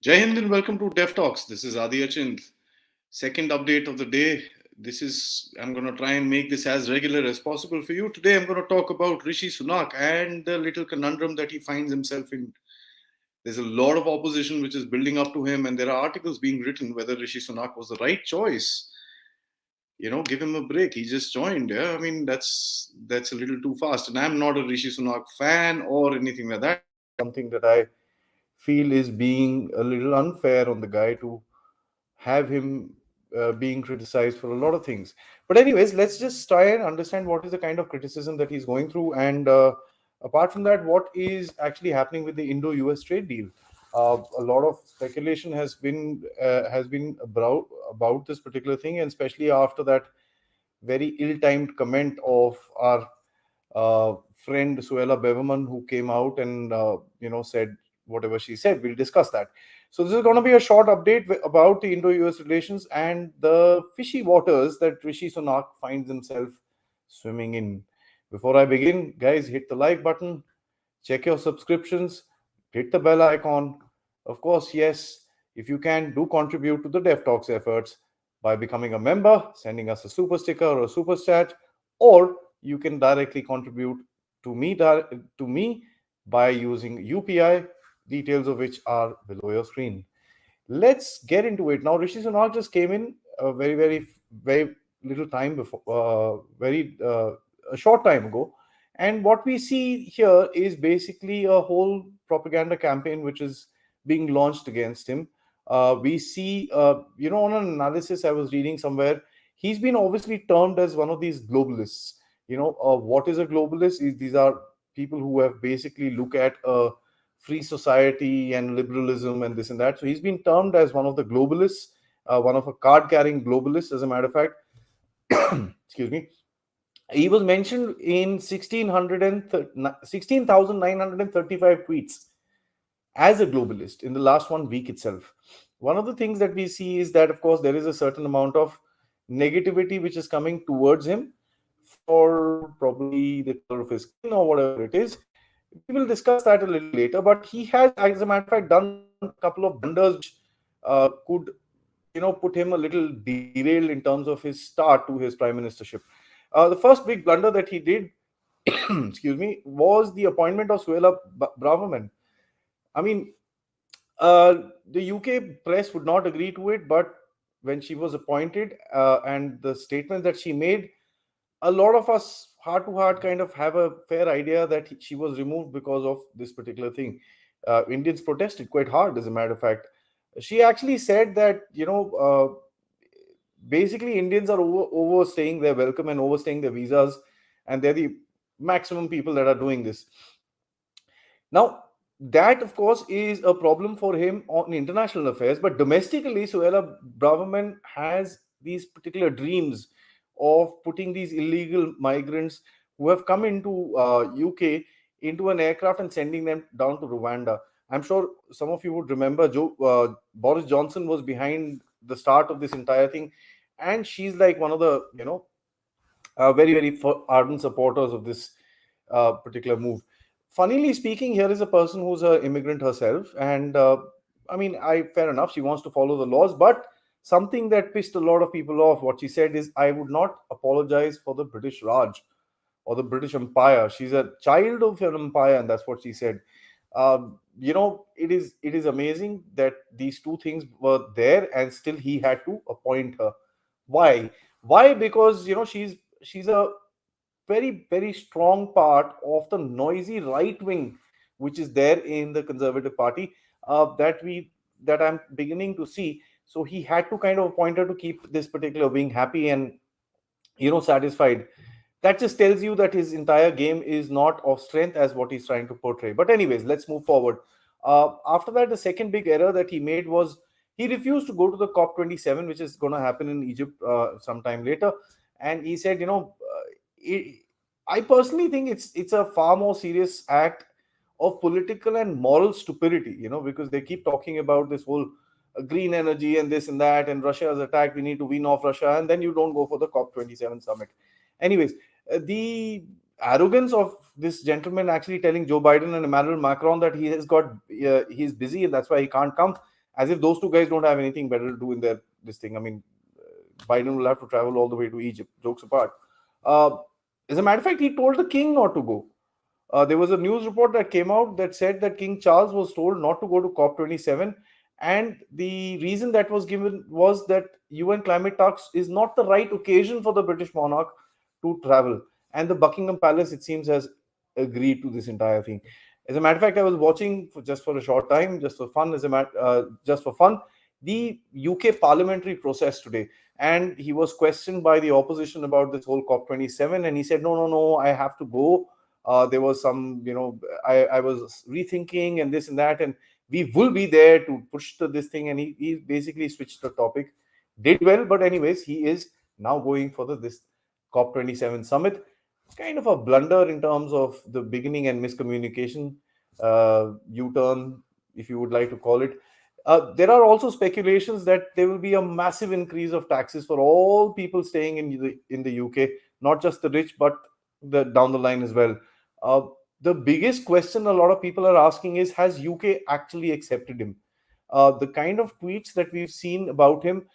Jai Hind and welcome to Dev Talks. This is Adi Achint. Second update of the day. I'm going to try and make this as regular as possible for you. Today, I'm going to talk about Rishi Sunak and the little conundrum that he finds himself in. There's a lot of opposition which is building up to him, and there are articles being written whether Rishi Sunak was the right choice. Give him a break. He just joined. Yeah, I mean that's a little too fast. And I'm not a Rishi Sunak fan or anything like that. Something that I feel is being a little unfair on the guy to have him being criticized for a lot of things. But anyways, let's just try and understand what is the kind of criticism that he's going through, and apart from that, what is actually happening with the Indo-US trade deal. A lot of speculation has been about this particular thing, and especially after that very ill-timed comment of our friend Suella Beverman, who came out and said whatever she said. We'll discuss that. So this is going to be a short update about the Indo-US relations and the fishy waters that Rishi Sunak finds himself swimming in. Before I begin, guys, hit the like button, check your subscriptions, hit the bell icon. Of course, yes, if you can, do contribute to the Dev Talks efforts by becoming a member, sending us a super sticker or a super chat, or you can directly contribute to me by using UPI, details of which are below your screen. Let's get into it now. Rishi Sunak just came in a very little time before, a short time ago, and what we see here is basically a whole propaganda campaign which is being launched against him. We see, on an analysis I was reading somewhere, he's been obviously termed as one of these globalists. What is a globalist? These are people who have basically look at a free society and liberalism and this and that. So he's been termed as one of the globalists, one of a card-carrying globalist, as a matter of fact. Excuse me. He was mentioned in 16,935 tweets as a globalist in the last 1 week itself. One of the things that we see is that, of course, there is a certain amount of negativity which is coming towards him for probably the color of his skin or whatever it is. We will discuss that a little later, but he has, as a matter of fact, done a couple of blunders which could, put him a little derailed in terms of his start to his prime ministership. The first big blunder that he did, excuse me, was the appointment of Suella Braverman. I mean, the UK press would not agree to it, but when she was appointed and the statement that she made, a lot of us heart to heart kind of have a fair idea that she was removed because of this particular thing. Indians protested quite hard, as a matter of fact. She actually said that, basically Indians are overstaying their welcome and overstaying their visas, and they're the maximum people that are doing this. Now, that of course is a problem for him on international affairs, but domestically, Suella Braverman has these particular dreams of putting these illegal migrants who have come into UK into an aircraft and sending them down to Rwanda. I'm sure some of you would remember Boris Johnson was behind the start of this entire thing, and she's like one of the very ardent supporters of this particular move. Funnily speaking, here is a person who's an immigrant herself, and I mean, I fair enough, she wants to follow the laws, but something that pissed a lot of people off, what she said is, I would not apologize for the British Raj or the British Empire. She's a child of an empire, and that's what she said. It is amazing that these two things were there, and still he had to appoint her. Why? Why? Because she's a very strong part of the noisy right wing which is there in the Conservative Party, that I'm beginning to see. So he had to kind of appoint her to keep this particular wing happy and satisfied. That just tells you that his entire game is not of strength as what he's trying to portray. But anyways, let's move forward. After that, the second big error that he made was he refused to go to the COP27, which is going to happen in Egypt sometime later. And he said, I personally think it's a far more serious act of political and moral stupidity, because they keep talking about this whole green energy and this and that, and Russia has attacked, we need to wean off Russia, and then you don't go for the COP27 summit. Anyways, the arrogance of this gentleman actually telling Joe Biden and Emmanuel Macron that he's busy and that's why he can't come, as if those two guys don't have anything better to do in their this thing. I mean, Biden will have to travel all the way to Egypt. Jokes apart. Uh, as a matter of fact, he told the king not to go. There was a news report that came out that said that King Charles was told not to go to COP27, and the reason that was given was that UN climate talks is not the right occasion for the British monarch to travel. And the Buckingham Palace, it seems, has agreed to this entire thing. As a matter of fact, I was watching just for a short time, just for fun, just for fun, the UK parliamentary process today, and he was questioned by the opposition about this whole COP27, and he said, "No, no, no, I have to go. There was some, I was rethinking and this and that, and we will be there to push this thing." And he basically switched the topic, did well, but anyways, he is now going for this COP27 summit. Kind of a blunder in terms of the beginning and miscommunication, U-turn, if you would like to call it. There are also speculations that there will be a massive increase of taxes for all people staying in the UK, not just the rich, but the down the line as well. Uh, the biggest question a lot of people are asking is, has UK actually accepted him? The kind of tweets that we've seen about him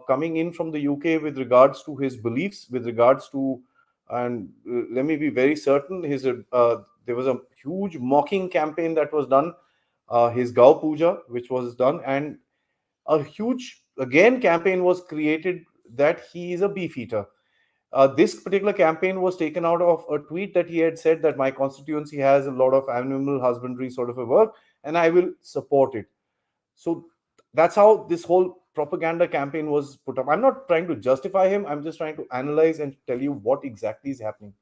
coming in from the UK with regards to his beliefs, with regards to, and let me be very certain, there was a huge mocking campaign that was done, his Gau Puja, which was done, and a huge again campaign was created that he is a beef eater. This particular campaign was taken out of a tweet that he had said that my constituency has a lot of animal husbandry sort of a work, and I will support it. So that's how this whole propaganda campaign was put up. I'm not trying to justify him. I'm just trying to analyze and tell you what exactly is happening.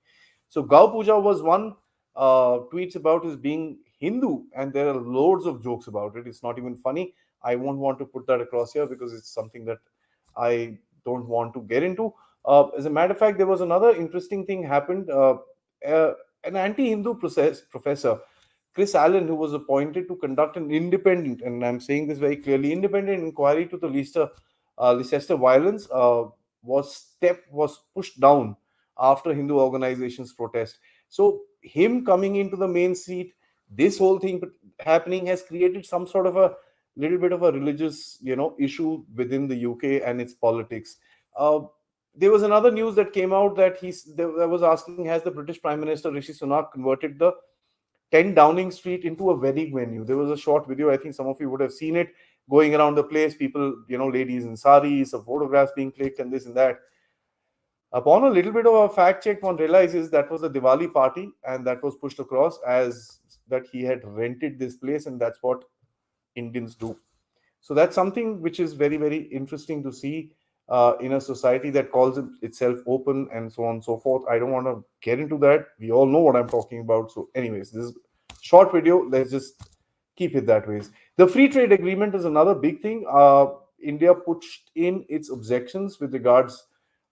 So Gau Puja was one, tweets about his being Hindu, and there are loads of jokes about it. It's not even funny. I won't want to put that across here because it's something that I don't want to get into. As a matter of fact, there was another interesting thing happened. Uh, an anti-Hindu professor, Chris Allen, who was appointed to conduct an independent, and I'm saying this very clearly, independent inquiry to the Leicester violence, was pushed down after Hindu organizations protest. So him coming into the main seat, this whole thing happening has created some sort of a little bit of a religious, issue within the UK and its politics. Uh, there was another news that came out that that was asking, has the British Prime Minister Rishi Sunak converted the 10 Downing Street into a wedding venue? There was a short video, I think some of you would have seen it, going around the place, people, ladies in saris, some photographs being clicked and this and that. Upon a little bit of a fact check, one realizes that was a Diwali party, and that was pushed across as that he had rented this place, and that's what Indians do. So that's something which is very, very interesting to see in a society that calls itself open and so on and so forth. I don't want to get into that. We all know what I'm talking about. So, anyways, this is short video. Let's just keep it that way. The free trade agreement is another big thing. India pushed in its objections with regards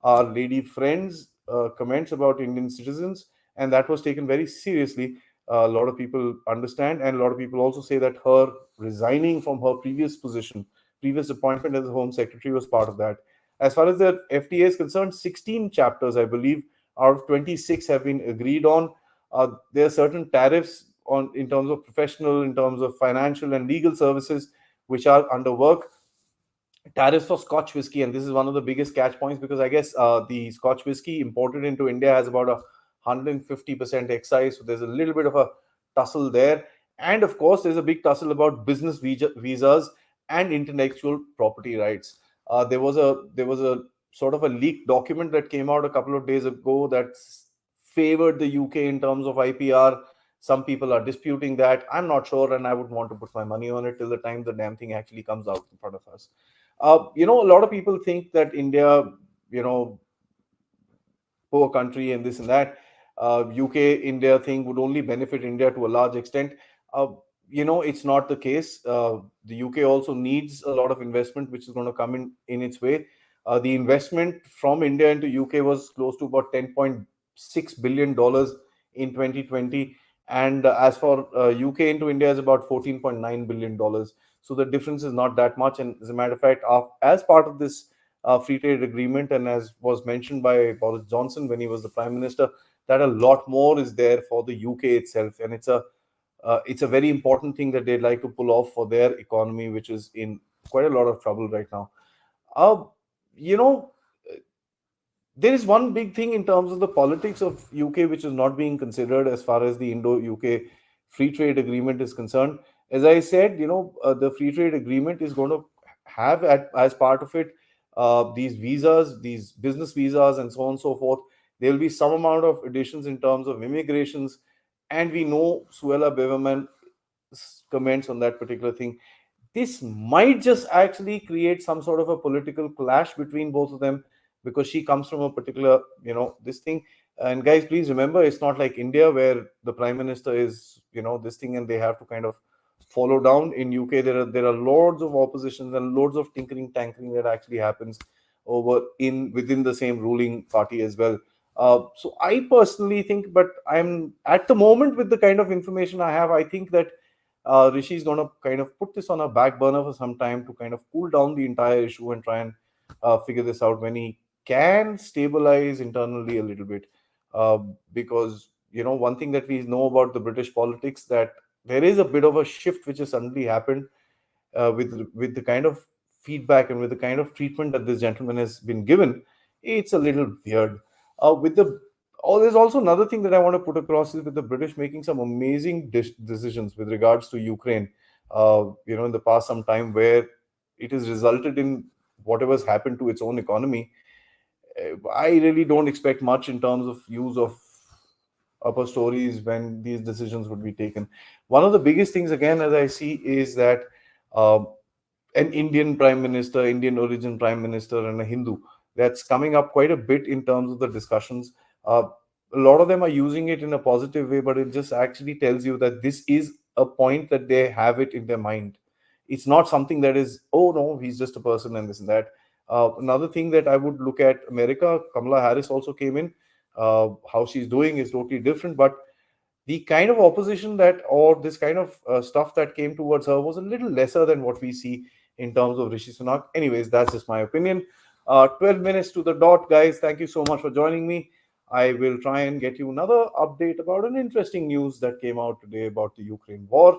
our lady friends comments about Indian citizens, and that was taken very seriously. A lot of people understand, and a lot of people also say that her resigning from her previous appointment as the Home Secretary, was part of that. As far as the FTA is concerned, 16 chapters, I believe, out of 26 have been agreed on. There are certain tariffs on in terms of professional, in terms of financial and legal services, which are under work. Tariffs for Scotch whiskey, and this is one of the biggest catch points because I guess the Scotch whiskey imported into India has about 150% excise, so there's a little bit of a tussle there. And of course, there's a big tussle about business visas and intellectual property rights. There was a sort of a leaked document that came out a couple of days ago that favored the UK in terms of IPR. Some people are disputing that. I'm not sure, and I would want to put my money on it till the time the damn thing actually comes out in front of us. A lot of people think that India, you know, poor country and this and that. UK India thing would only benefit India to a large extent. Uh, it's not the case. The UK also needs a lot of investment, which is going to come in its way. The investment from India into UK was close to about $10.6 billion in 2020, and as for UK into India is about $14.9 billion. So the difference is not that much. And as a matter of fact, as part of this free trade agreement, and as was mentioned by Boris Johnson when he was the prime minister, that a lot more is there for the UK itself, and it's a It's a very important thing that they'd like to pull off for their economy, which is in quite a lot of trouble right now. Uh, you know, there is one big thing in terms of the politics of UK which is not being considered as far as the Indo-UK free trade agreement is concerned. As I said, the free trade agreement is going to have as part of it these visas, these business visas, and so on and so forth. There will be some amount of additions in terms of immigrations, and we know Suella Beverman comments on that particular thing. This might just actually create some sort of a political clash between both of them, because she comes from a particular, this thing. And guys, please remember, it's not like India where the prime minister is, this thing, and they have to kind of follow down. In UK, there are loads of oppositions and loads of tinkering tankering that actually happens over in within the same ruling party as well. So I personally think, but I'm at the moment, with the kind of information I have, I think that Rishi is going to kind of put this on a back burner for some time to kind of cool down the entire issue and try and figure this out when he can stabilize internally a little bit. Because, one thing that we know about the British politics, that there is a bit of a shift which has suddenly happened with the kind of feedback and with the kind of treatment that this gentleman has been given. It's a little weird. With the there's also another thing that I want to put across, is with the British making some amazing decisions with regards to Ukraine. In the past some time, where it has resulted in whatever's happened to its own economy. I really don't expect much in terms of use of upper stories when these decisions would be taken. One of the biggest things, again, as I see, is that uh, an Indian prime minister, Indian origin prime minister, and a Hindu, that's coming up quite a bit in terms of the discussions. Uh, a lot of them are using it in a positive way, but it just actually tells you that this is a point that they have it in their mind. It's not something that is, oh no, he's just a person and this and that. Another thing that I would look at, America, Kamala Harris also came in. How she's doing is totally different, but the kind of opposition that, or this kind of stuff that came towards her, was a little lesser than what we see in terms of Rishi Sunak. Anyways, that's just my opinion. 12 minutes to the dot, guys. Thank you so much for joining me. I will try and get you another update about an interesting news that came out today about the Ukraine war,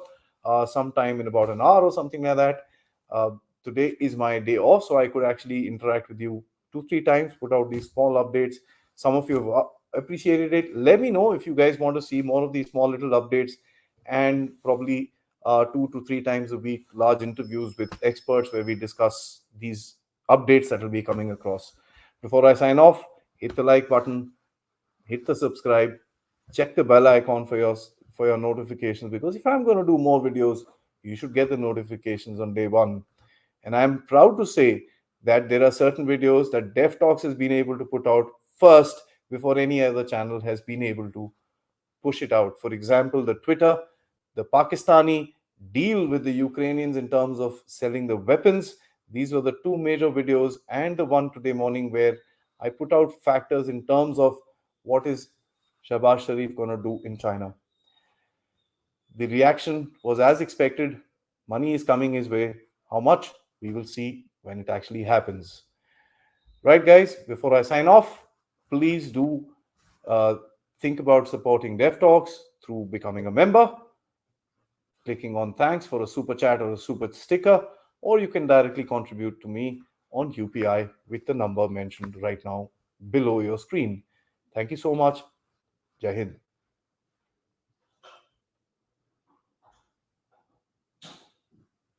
sometime in about an hour or something like that. Uh, Today is my day off, so I could actually interact with you 2 3 times, put out these small updates. Some of you have appreciated it. Let me know if you guys want to see more of these small little updates, and probably 2 to 3 times a week, large interviews with experts where we discuss these updates that will be coming across. Before I sign off, hit the like button, hit the subscribe, check the bell icon for your notifications, because if I'm going to do more videos, you should get the notifications on day one. And I'm proud to say that there are certain videos that Dev Talks has been able to put out first, before any other channel has been able to push it out. For example, the Twitter, the Pakistani deal with the Ukrainians in terms of selling the weapons. These were the two major videos, and the one today morning where I put out factors in terms of what is Shahbaz Sharif going to do in China. The reaction was as expected. Money is coming his way. How much? We will see when it actually happens. Right, guys, before I sign off, please do uh, think about supporting Dev Talks through becoming a member, clicking on thanks for a super chat or a super sticker, or you can directly contribute to me on UPI with the number mentioned right now below your screen. Thank you so much. Jai Hind.